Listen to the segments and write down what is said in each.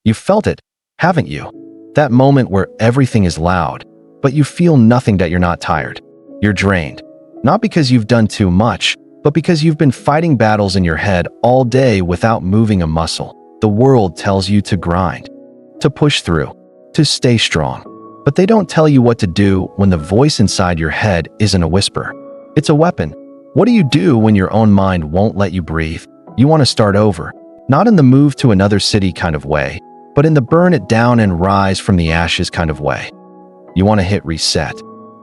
You've felt it, haven't you? That moment where everything is loud, but you feel nothing, that you're not tired. You're drained. Not because you've done too much, but because you've been fighting battles in your head all day without moving a muscle. The world tells you to grind, to push through, to stay strong. But they don't tell you what to do when the voice inside your head isn't a whisper. It's a weapon. What do you do when your own mind won't let you breathe? You want to start over, not in the move to another city kind of way, but in the burn it down and rise from the ashes kind of way. You want to hit reset,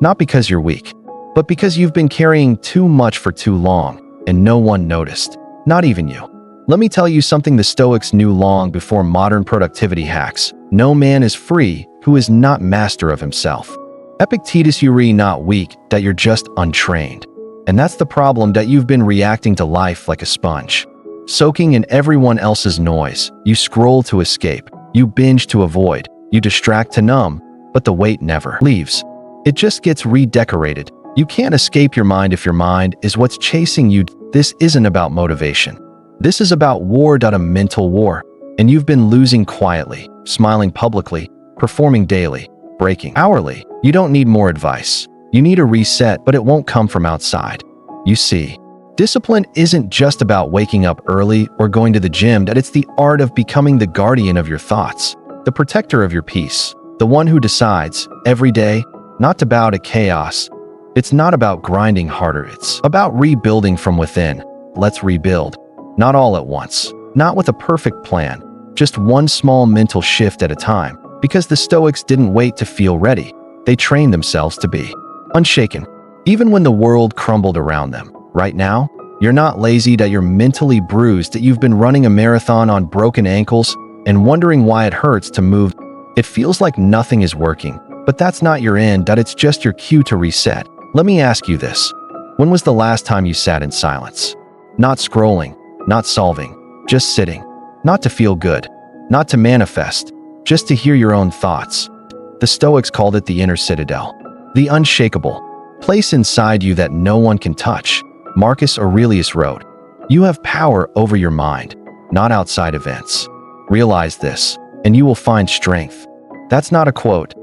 not because you're weak, but because you've been carrying too much for too long and no one noticed, not even you. Let me tell you something the Stoics knew long before modern productivity hacks. No man is free who is not master of himself. Epictetus, you're not weak, that you're just untrained. And that's the problem, that you've been reacting to life like a sponge, soaking in everyone else's noise. You scroll to escape, you binge to avoid, you distract to numb, but the weight never leaves. It just gets redecorated. You can't escape your mind if your mind is what's chasing you. This isn't about motivation. This is about war, a mental war. And you've been losing quietly, smiling publicly, performing daily, breaking hourly. You don't need more advice. You need a reset, but it won't come from outside. You see, discipline isn't just about waking up early or going to the gym, that it's the art of becoming the guardian of your thoughts, the protector of your peace, the one who decides every day not to bow to chaos. It's not about grinding harder, it's about rebuilding from within. Let's rebuild. Not all at once, not with a perfect plan, just one small mental shift at a time. Because the Stoics didn't wait to feel ready, they trained themselves to be unshaken, even when the world crumbled around them. Right now, you're not lazy, that you're mentally bruised, that you've been running a marathon on broken ankles and wondering why it hurts to move. It feels like nothing is working, but that's not your end, that it's just your cue to reset. Let me ask you this. When was the last time you sat in silence? Not scrolling, not solving, just sitting. Not to feel good, not to manifest, just to hear your own thoughts. The Stoics called it the inner citadel, the unshakable place inside you that no one can touch. Marcus Aurelius wrote, "You have power over your mind, not outside events. Realize this, and you will find strength." That's not a quote.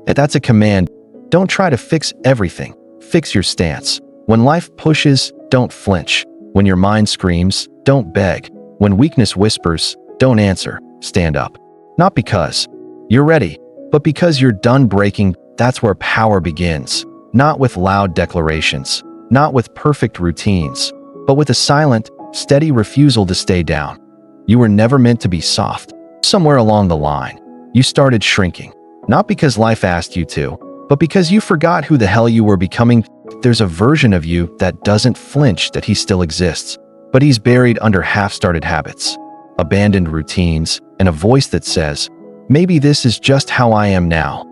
That's a command. Don't try to fix everything. Fix your stance. When life pushes, don't flinch. When your mind screams, don't beg. When weakness whispers, don't answer. Stand up. Not because you're ready, but because you're done breaking. That's where power begins. Not with loud declarations, not with perfect routines, but with a silent, steady refusal to stay down. You were never meant to be soft. Somewhere along the line, you started shrinking. Not because life asked you to, but because you forgot who the hell you were becoming. There's a version of you that doesn't flinch, that he still exists, but he's buried under half-started habits, abandoned routines, and a voice that says, maybe this is just how I am now.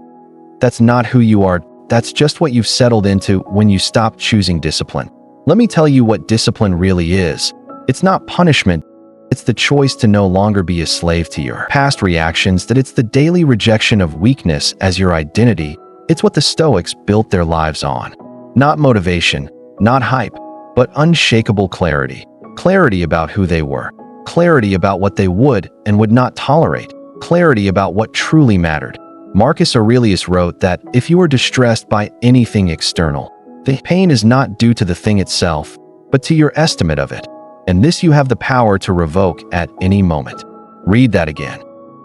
That's not who you are. That's just what you've settled into when you stopped choosing discipline. Let me tell you what discipline really is. It's not punishment. It's the choice to no longer be a slave to your past reactions, that it's the daily rejection of weakness as your identity. It's what the Stoics built their lives on. Not motivation, not hype, but unshakable clarity. Clarity about who they were. Clarity about what they would and would not tolerate. Clarity about what truly mattered. Marcus Aurelius wrote that if you are distressed by anything external, the pain is not due to the thing itself, but to your estimate of it. And this you have the power to revoke at any moment. Read that again.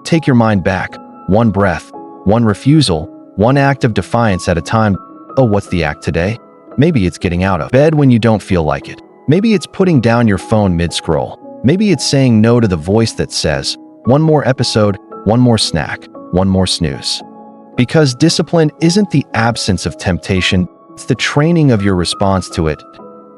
Take your mind back. One breath, one refusal, one act of defiance at a time. Oh, what's the act today? Maybe it's getting out of bed when you don't feel like it. Maybe it's putting down your phone mid-scroll. Maybe it's saying no to the voice that says, one more episode, one more snack, one more snooze. Because discipline isn't the absence of temptation, it's the training of your response to it.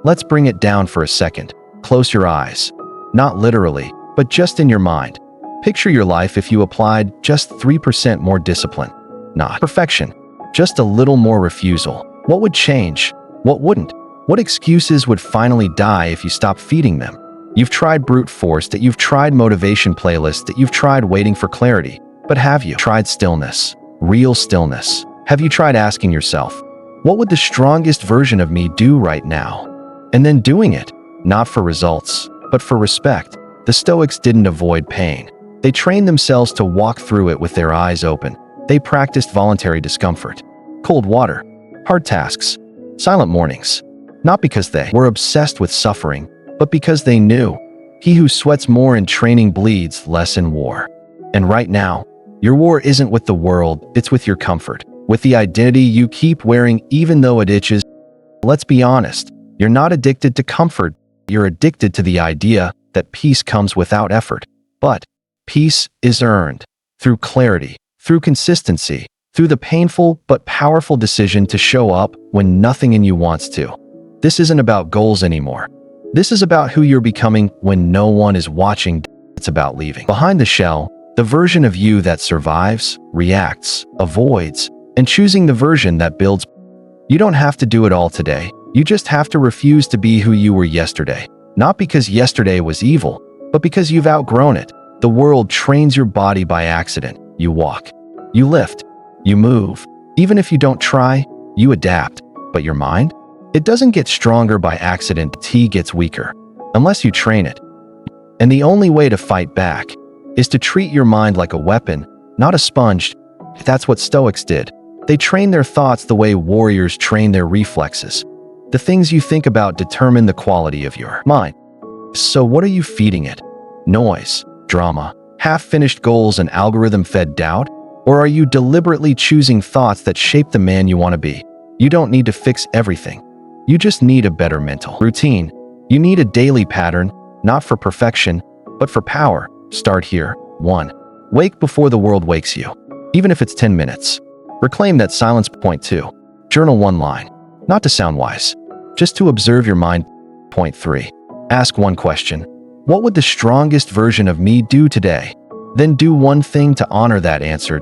Let's bring it down for a second. Close your eyes. Not literally, but just in your mind. Picture your life if you applied just 3% more discipline. Not perfection, just a little more refusal. What would change? What wouldn't? What excuses would finally die if you stopped feeding them? You've tried brute force, that you've tried motivation playlists, that you've tried waiting for clarity. But have you tried stillness? Real stillness? Have you tried asking yourself, what would the strongest version of me do right now? And then doing it, not for results, but for respect. The Stoics didn't avoid pain. They trained themselves to walk through it with their eyes open. They practiced voluntary discomfort, cold water, hard tasks, silent mornings. Not because they were obsessed with suffering, but because they knew, he who sweats more in training bleeds less in war. And right now, your war isn't with the world, it's with your comfort, with the identity you keep wearing even though it itches. Let's be honest, you're not addicted to comfort, you're addicted to the idea that peace comes without effort. But peace is earned through clarity, through consistency, through the painful but powerful decision to show up when nothing in you wants to. This isn't about goals anymore. This is about who you're becoming when no one is watching. It's about leaving behind the shell, the version of you that survives, reacts, avoids, and choosing the version that builds. You don't have to do it all today. You just have to refuse to be who you were yesterday. Not because yesterday was evil, but because you've outgrown it. The world trains your body by accident. You walk, you lift, you move. Even if you don't try, you adapt. But your mind? It doesn't get stronger by accident. It gets weaker, unless you train it. And the only way to fight back is to treat your mind like a weapon, not a sponge. That's what Stoics did. They trained their thoughts the way warriors train their reflexes. The things you think about determine the quality of your mind. So what are you feeding it? Noise, drama, half-finished goals, and algorithm-fed doubt? Or are you deliberately choosing thoughts that shape the man you want to be? You don't need to fix everything. You just need a better mental routine. You need a daily pattern, not for perfection, but for power. Start here. 1. Wake before the world wakes you, even if it's 10 minutes. Reclaim that silence. Point 2. Journal one line, not to sound wise, just to observe your mind. Point 3. Ask one question. What would the strongest version of me do today? Then do one thing to honor that answer.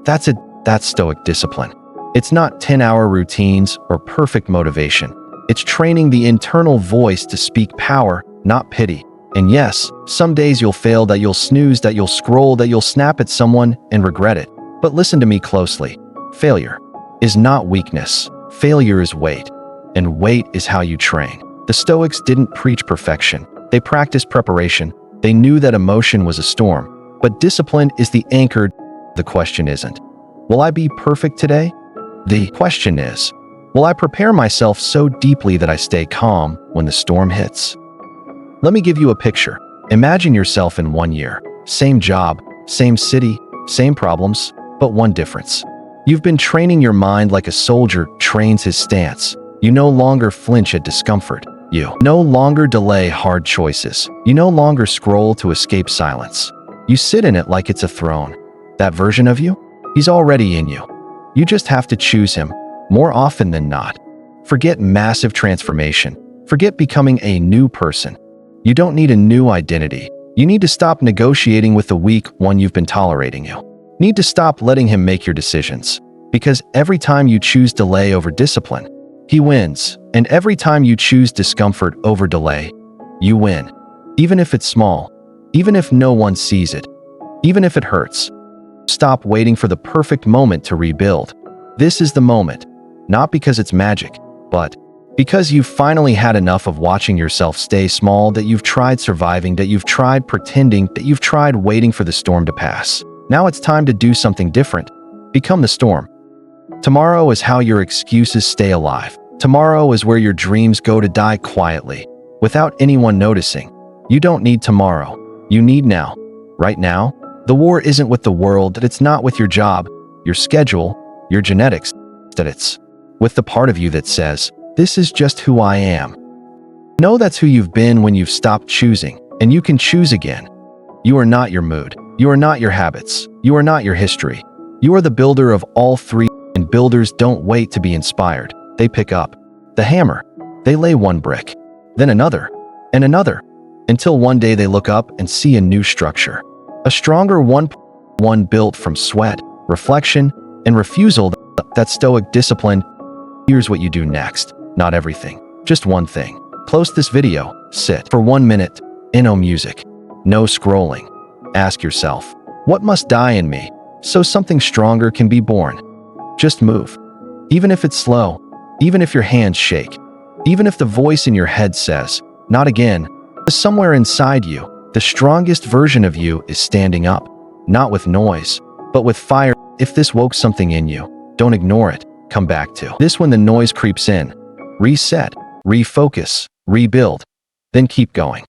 That's it. That's Stoic discipline. It's not 10-hour routines or perfect motivation. It's training the internal voice to speak power, not pity. And yes, some days you'll fail, that you'll snooze, that you'll scroll, that you'll snap at someone and regret it. But listen to me closely. Failure is not weakness. Failure is weight. And weight is how you train. The Stoics didn't preach perfection. They practiced preparation. They knew that emotion was a storm. But discipline is the anchor. The question isn't, will I be perfect today? The question is, will I prepare myself so deeply that I stay calm when the storm hits? Let me give you a picture. Imagine yourself in 1 year. Same job, same city, same problems, but one difference. You've been training your mind like a soldier trains his stance. You no longer flinch at discomfort. You no longer delay hard choices. You no longer scroll to escape silence. You sit in it like it's a throne. That version of you? He's already in you. You just have to choose him, more often than not. Forget massive transformation. Forget becoming a new person. You don't need a new identity. You need to stop negotiating with the weak one you've been tolerating. You need to stop letting him make your decisions. Because every time you choose delay over discipline, he wins. And every time you choose discomfort over delay, you win. Even if it's small, even if no one sees it, even if it hurts. Stop waiting for the perfect moment to rebuild. This is the moment, not because it's magic, but because you've finally had enough of watching yourself stay small, that you've tried surviving, that you've tried pretending, that you've tried waiting for the storm to pass. Now it's time to do something different. Become the storm. Tomorrow is how your excuses stay alive. Tomorrow is where your dreams go to die quietly, without anyone noticing. You don't need tomorrow. You need now. Right now, the war isn't with the world, it's not with your job, your schedule, your genetics, that it's with the part of you that says, this is just who I am. Know that's who you've been when you've stopped choosing, and you can choose again. You are not your mood. You are not your habits. You are not your history. You are the builder of all three, and builders don't wait to be inspired. They pick up the hammer. They lay one brick, then another, and another, until one day they look up and see a new structure. A stronger one built from sweat, reflection, and refusal. That Stoic discipline. Here's what you do next. Not everything, just one thing. Close this video, sit for 1 minute, no music, no scrolling. Ask yourself, what must die in me so something stronger can be born? Just move. Even if it's slow, even if your hands shake, even if the voice in your head says, not again. Somewhere inside you, The strongest version of you is standing up, not with noise, but with fire. If this woke something in you, don't ignore it. Come back to this when the noise creeps in. Reset, refocus, rebuild, then keep going.